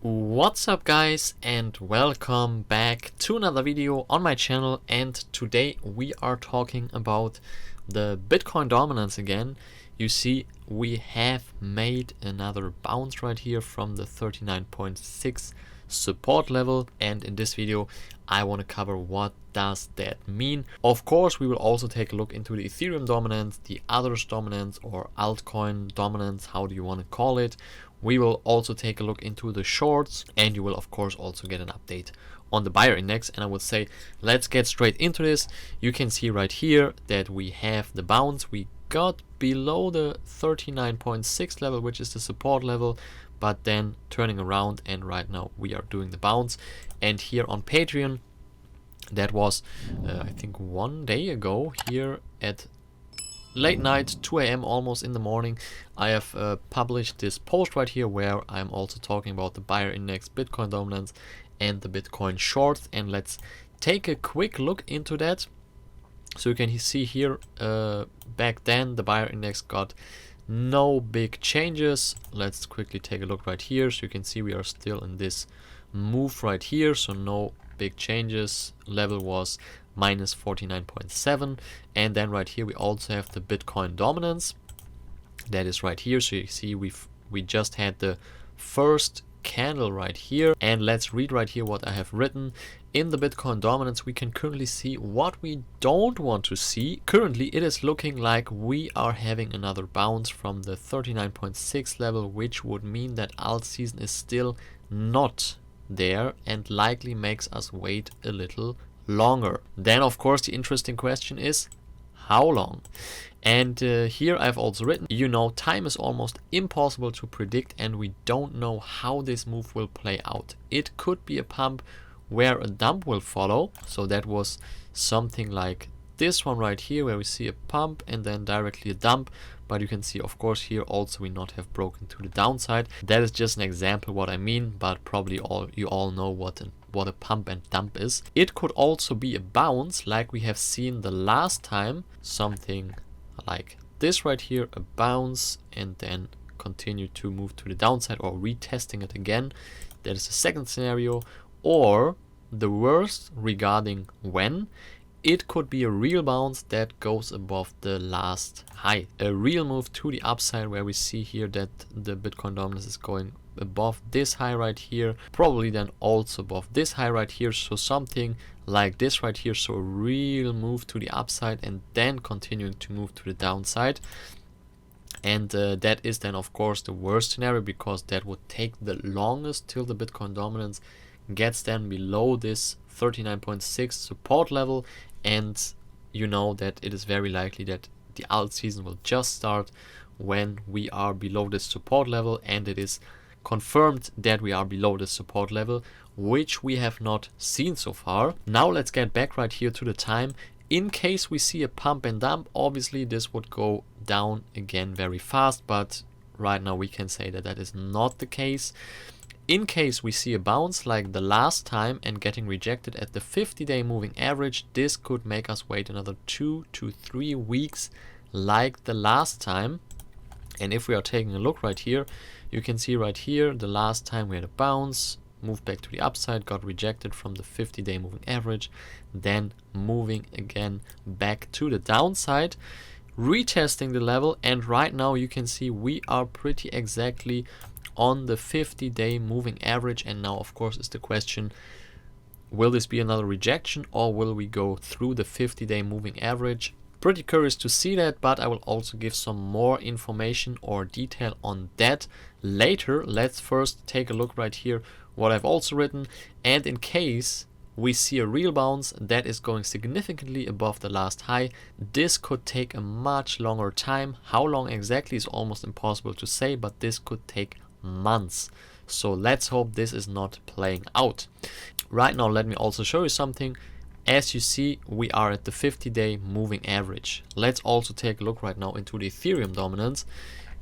What's up guys, and welcome back to another video on my channel. And today we are talking about the Bitcoin dominance again. You see, we have made another bounce right here from the 39.6 support level, and in this video I want to cover what does that mean. Of course, we will also take a look into the Ethereum dominance, the others dominance, or altcoin dominance, how do you want to call it. We will also take a look into the shorts, and you will of course also get an update on the buyer index. And I would say let's get straight into this. You can see right here that we have the bounce. We got below the 39.6 level, which is the support level, but then turning around, and right now we are doing the bounce. And here on Patreon, that was I think 1 day ago, here at late night, 2 a.m. almost in the morning, I have published this post right here where I'm also talking about the buyer index, Bitcoin dominance, and the Bitcoin shorts. And let's take a quick look into that. So you can see here, back then the buyer index got no big changes. Let's quickly take a look right here. So you can see we are still in this move right here, so no big changes. Level was minus 49.7. and then right here we also have the Bitcoin dominance, that is right here. So you see we just had the first candle right here, and let's read right here what I have written. In the Bitcoin dominance, we can currently see what we don't want to see. Currently it is looking like we are having another bounce from the 39.6 level, which would mean that alt season is still not there and likely makes us wait a little longer. Then of course the interesting question is how long. And here I've also written, time is almost impossible to predict, and we don't know how this move will play out. It could be a pump where a dump will follow. So that was something like this one right here, where we see a pump and then directly a dump. But you can see, of course, here also we not have broken to the downside. That is just an example what I mean, but probably you all know what a pump and dump is. It could also be a bounce like we have seen the last time, something like this right here, a bounce and then continue to move to the downside, or retesting it again. That is the second scenario. Or the worst regarding when, it could be a real bounce that goes above the last high, a real move to the upside, where we see here that the Bitcoin dominance is going above this high right here, probably then also above this high right here. So something like this right here, so a real move to the upside and then continuing to move to the downside. And that is then of course the worst scenario, because that would take the longest till the Bitcoin dominance gets then below this 39.6 support level. And you know that it is very likely that the alt season will just start when we are below this support level, and it is confirmed that we are below the support level, which we have not seen so far. Now let's get back right here to the time. In case we see a pump and dump, obviously this would go down again very fast, but right now we can say that that is not the case. In case we see a bounce like the last time and getting rejected at the 50-day moving average, this could make us wait another 2 to 3 weeks like the last time. And if we are taking a look right here, you can see right here the last time we had a bounce, moved back to the upside, got rejected from the 50-day moving average, then moving again back to the downside, retesting the level, and right now you can see we are pretty exactly on the 50-day moving average. And now of course is the question, will this be another rejection, or will we go through the 50-day moving average? Pretty curious to see that, but I will also give some more information or detail on that later. Let's first take a look right here what I've also written. And in case we see a real bounce that is going significantly above the last high, this could take a much longer time. How long exactly is almost impossible to say, but this could take months. So let's hope this is not playing out. Right now let me also show you something. As you see, we are at the 50-day moving average. Let's also take a look right now into the Ethereum dominance,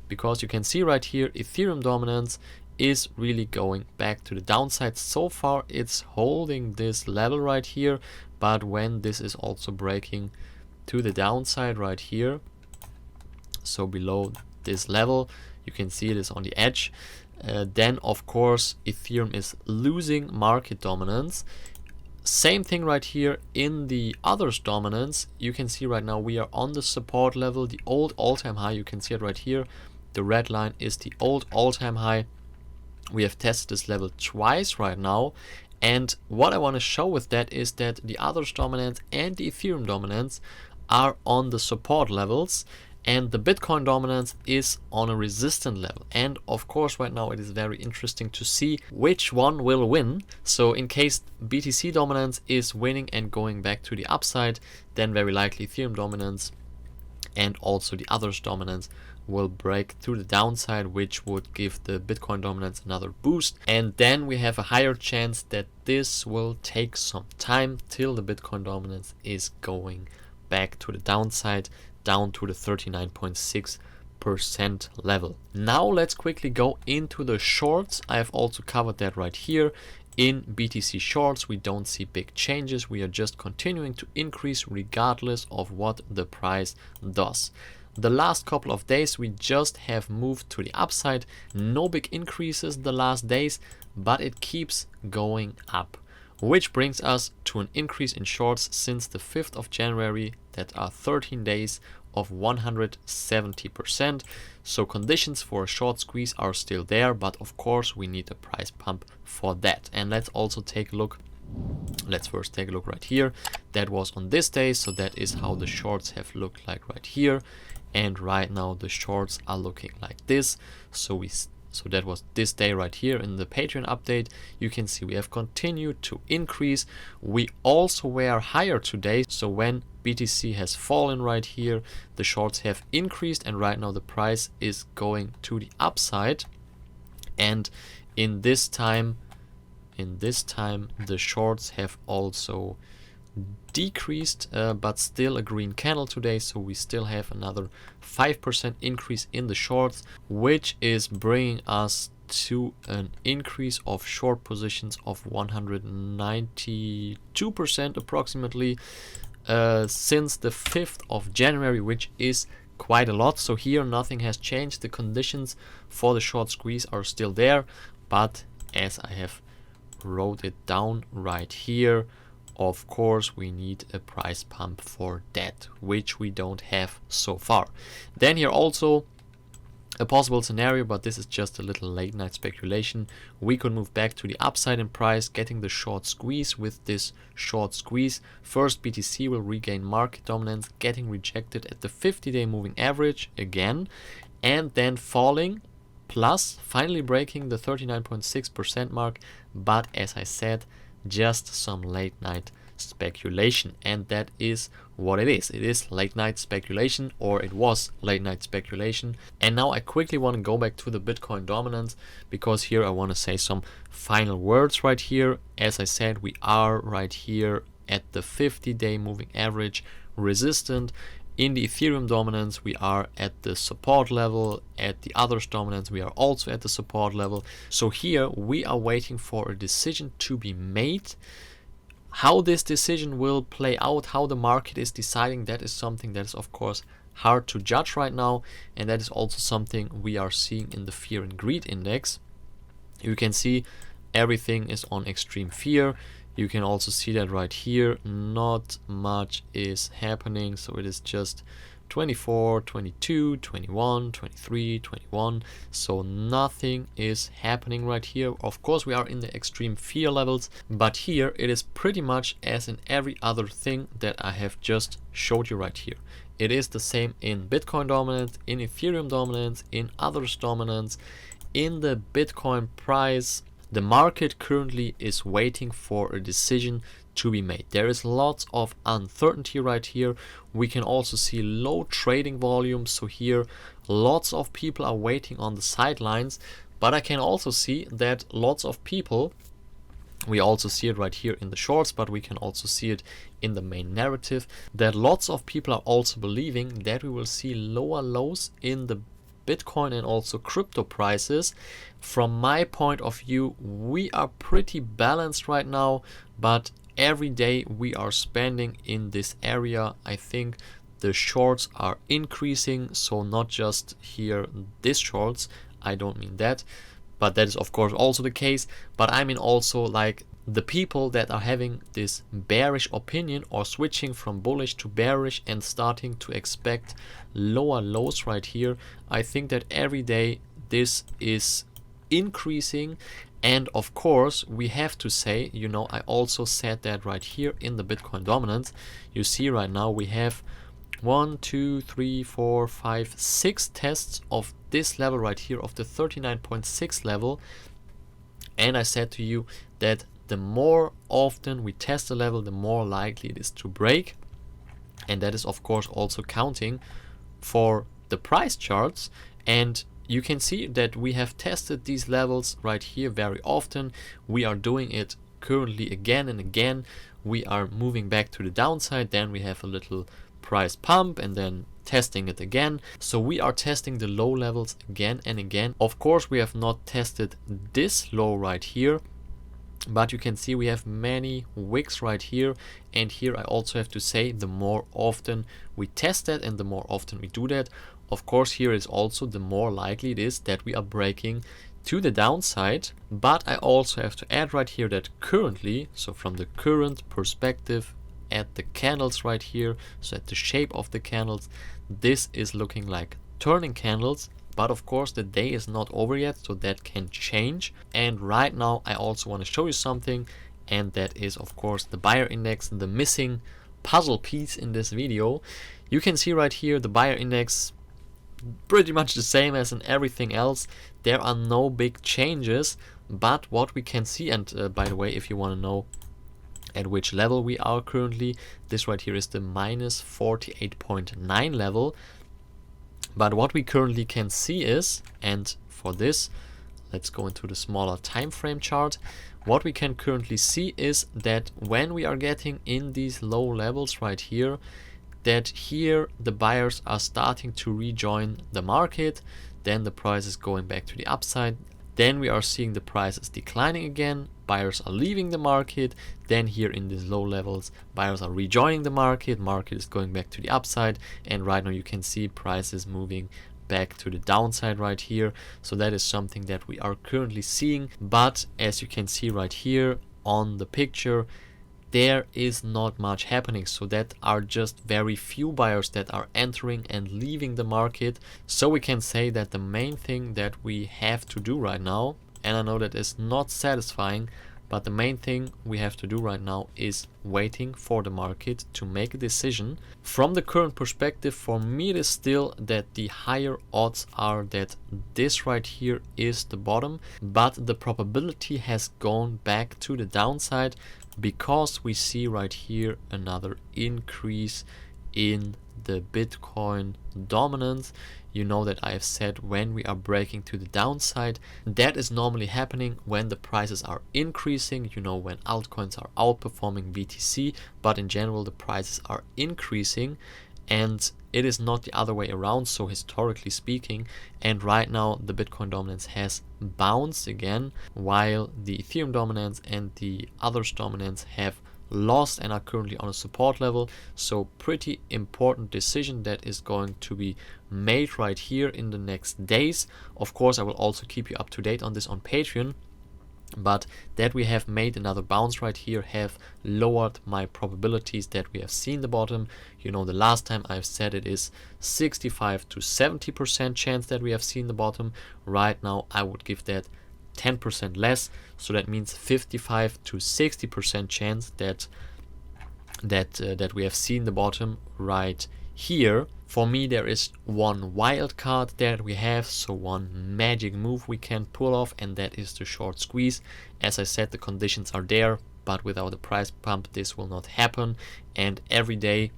because you can see right here Ethereum dominance is really going back to the downside. So far it's holding this level right here, but when this is also breaking to the downside right here, so below this level, you can see it is on the edge, then of course Ethereum is losing market dominance. Same thing right here in the others dominance. You can see right now we are on the support level, the old all-time high. You can see it right here. The red line is the old all-time high. We have tested this level twice right now, and what I want to show with that is that the others dominance and the Ethereum dominance are on the support levels, and the Bitcoin dominance is on a resistant level. And of course right now it is very interesting to see which one will win. So in case BTC dominance is winning and going back to the upside, then very likely Ethereum dominance and also the others dominance will break through the downside, which would give the Bitcoin dominance another boost. And then we have a higher chance that this will take some time till the Bitcoin dominance is going back to the downside, down to the 39.6% level. Now let's quickly go into the shorts. I have also covered that right here. In BTC shorts, we don't see big changes. We are just continuing to increase regardless of what the price does. The last couple of days we just have moved to the upside. No big increases the last days, but it keeps going up, which brings us to an increase in shorts since the 5th of January. That are 13 days of 170%. So conditions for a short squeeze are still there, but of course we need a price pump for that. And let's also take a look. Let's first take a look right here. That was on this day, so that is how the shorts have looked like right here. And right now the shorts are looking like this. So that was this day right here. In the Patreon update, you can see we have continued to increase. We also were higher today. So when BTC has fallen right here, the shorts have increased, and right now the price is going to the upside. And in this time the shorts have also decreased, but still a green candle today, so we still have another 5% increase in the shorts, which is bringing us to an increase of short positions of 192% approximately since the 5th of January, which is quite a lot. So here nothing has changed. The conditions for the short squeeze are still there, but as I have wrote it down right here, of course we need a price pump for that, which we don't have so far. Then here also a possible scenario, but this is just a little late night speculation. We could move back to the upside in price, getting the short squeeze. With this short squeeze, first BTC will regain market dominance, getting rejected at the 50-day moving average again, and then falling, plus finally breaking the 39.6% mark. But as I said, just some late night speculation, and that is what it is. It is late night speculation, or it was late night speculation. And now I quickly want to go back to the Bitcoin dominance, because here I want to say some final words right here. As I said, we are right here at the 50-day moving average resistant. In the Ethereum dominance, we are at the support level. At the others dominance, we are also at the support level. So here we are waiting for a decision to be made. How this decision will play out, how the market is deciding, that is something that is of course hard to judge right now. And that is also something we are seeing in the fear and greed index. You can see everything is on extreme fear. You can also see that right here, not much is happening. So it is just 24, 22, 21, 23, 21. So nothing is happening right here. Of course, we are in the extreme fear levels, but here it is pretty much as in every other thing that I have just showed you right here. It is the same in Bitcoin dominance, in Ethereum dominance, in others dominance, in the Bitcoin price. The market currently is waiting for a decision to be made. There is lots of uncertainty right here. We can also see low trading volumes. So here lots of people are waiting on the sidelines, but I can also see that lots of people, we also see it right here in the shorts, but we can also see it in the main narrative, that lots of people are also believing that we will see lower lows in the Bitcoin and also crypto prices. From my point of view, we are pretty balanced right now, but every day we are spending in this area. I think the shorts are increasing, so not just here this shorts, I don't mean that, but that is of course also the case. But I mean also like the people that are having this bearish opinion or switching from bullish to bearish and starting to expect lower lows right here. I think that every day this is increasing. And of course we have to say, you know, I also said that right here in the Bitcoin dominance. You see right now we have 1, 2, 3, 4, 5, 6 tests of this level right here, of the 39.6 level. And I said to you that the more often we test the level, the more likely it is to break. And that is of course also counting for the price charts. And you can see that we have tested these levels right here very often. We are doing it currently again and again. We are moving back to the downside, then we have a little price pump and then testing it again. So we are testing the low levels again and again. Of course we have not tested this low right here, but you can see we have many wicks right here. And here I also have to say, the more often we test that and the more often we do that, of course here is also the more likely it is that we are breaking to the downside. But I also have to add right here that currently, so from the current perspective at the candles right here, so at the shape of the candles, this is looking like turning candles. But of course the day is not over yet, so that can change. And right now I also want to show you something, and that is of course the buyer index, the missing puzzle piece in this video. You can see right here the buyer index pretty much the same as in everything else. There are no big changes, but what we can see, and by the way, if you want to know at which level we are currently, this right here is the minus 48.9 level. But what we currently can see is, and for this let's go into the smaller time frame chart, what we can currently see is that when we are getting in these low levels right here, that here the buyers are starting to rejoin the market, then the price is going back to the upside, then we are seeing the prices declining again, buyers are leaving the market, then here in these low levels buyers are rejoining the market, market is going back to the upside, and right now you can see prices moving back to the downside right here. So that is something that we are currently seeing. But as you can see right here on the picture, there is not much happening. So that are just very few buyers that are entering and leaving the market. So we can say that the main thing that we have to do right now, and I know that is not satisfying, but the main thing we have to do right now is waiting for the market to make a decision. From the current perspective, for me it is still that the higher odds are that this right here is the bottom, but the probability has gone back to the downside because we see right here another increase in the Bitcoin dominance. You know that I have said when we are breaking to the downside, that is normally happening when the prices are increasing, you know, when altcoins are outperforming BTC, but in general the prices are increasing, and it is not the other way around, so historically speaking. And right now the Bitcoin dominance has bounced again, while the Ethereum dominance and the others dominance have lost and are currently on a support level. So pretty important decision that is going to be made right here in the next days. Of course I will also keep you up to date on this on Patreon, but that we have made another bounce right here have lowered my probabilities that we have seen the bottom. You know, the last time I've said it is 65 to 70% chance that we have seen the bottom. Right now I would give that 10% less, so that means 55 to 60% chance that we have seen the bottom right here. For me there is one wild card that we have, so one magic move we can pull off, and that is the short squeeze. As I said, the conditions are there, but without a price pump this will not happen, and every day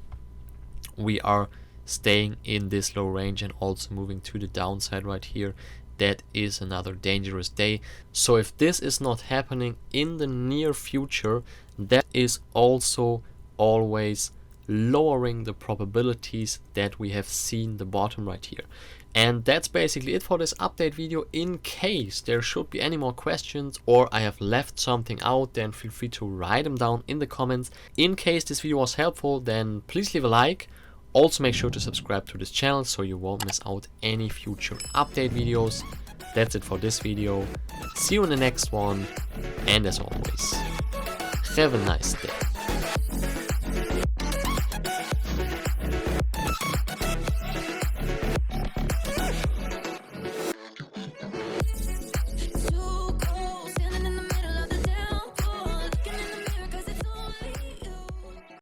we are staying in this low range and also moving to the downside right here. That is another dangerous day. So if this is not happening in the near future, that is also always lowering the probabilities that we have seen the bottom right here. And that's basically it for this update video. In case there should be any more questions or I have left something out, then feel free to write them down in the comments. In case this video was helpful, then please leave a like, Also make sure to subscribe to this channel so you won't miss out any future update videos. That's it for this video. See you in the next one, and as always, have a nice day.